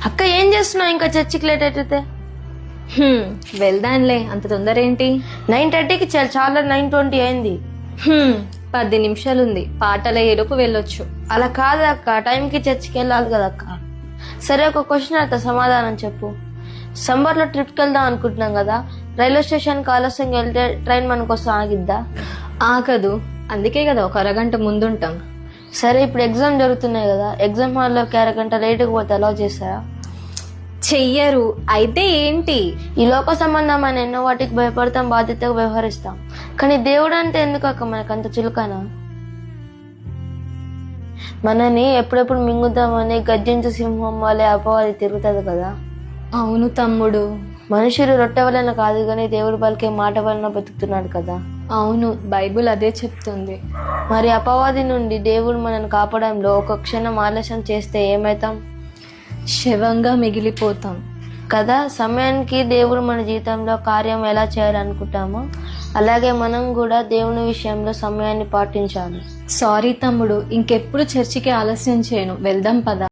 అక్క ఏం చేస్తున్నావు? ఇంకా చర్చికి లేట్ అయితే వెళ్దాంలే, అంత తొందర ఏంటి? 9:30కి చాలా 9:20 అయింది. 10 నిమిషాలుంది, పాటల ఏడుపు వెళ్ళొచ్చు. అలా కాదు అక్క, టైంకి చర్చికి వెళ్ళాలి కదా అక్క. సరే, ఒక క్వశ్చన్ అర్థం, సమాధానం చెప్పు. సమ్మర్లో ట్రిప్కి వెళ్దాం అనుకుంటున్నాం కదా, రైల్వే స్టేషన్కి ఆలస్యంగా వెళ్తే ట్రైన్ మన కోసం ఆగిద్దా? ఆగదు, అందుకే కదా ఒక అరగంట ముందుంటాం. సరే, ఇప్పుడు ఎగ్జామ్ జరుగుతున్నాయి కదా, ఎగ్జామ్ హాల్లోకి అరగంట లేటుకు పోతే అలౌ చేస్తారా? చెయ్యరు. అయితే ఏంటి? ఈ లోక సంబంధమైన ఎన్నో వాటికి భయపడతాం, బాధ్యతగా వ్యవహరిస్తాం. కానీ దేవుడు అంటే ఎందుకు అక్క మనకంత చులకన? మనని ఎప్పుడెప్పుడు మింగుతామని గర్జించు సింహం వలె అపవాది తిరుగుతుంది కదా. అవును తమ్ముడు. మనుషులు రొట్టె వలన కాదు కానీ దేవుడు పలికే మాట వలన బతుకుతున్నాడు కదా. అవును, బైబిల్ అదే చెప్తుంది. మరి అపవాది నుండి దేవుడు మనల్ని కాపాడంలో ఒక క్షణం ఆలస్యం చేస్తే ఏమవుతాం? శవంగా మిగిలిపోతాం కదా. సమయానికి దేవుడు మన జీవితంలో కార్యం ఎలా చేయాలనుకుంటామో అలాగే మనం కూడా దేవుని విషయంలో సమయాన్ని పాటించాలి. సారీ తమ్ముడు, ఇంకెప్పుడు చర్చికి ఆలస్యం చేయను. వెళ్దాం పద.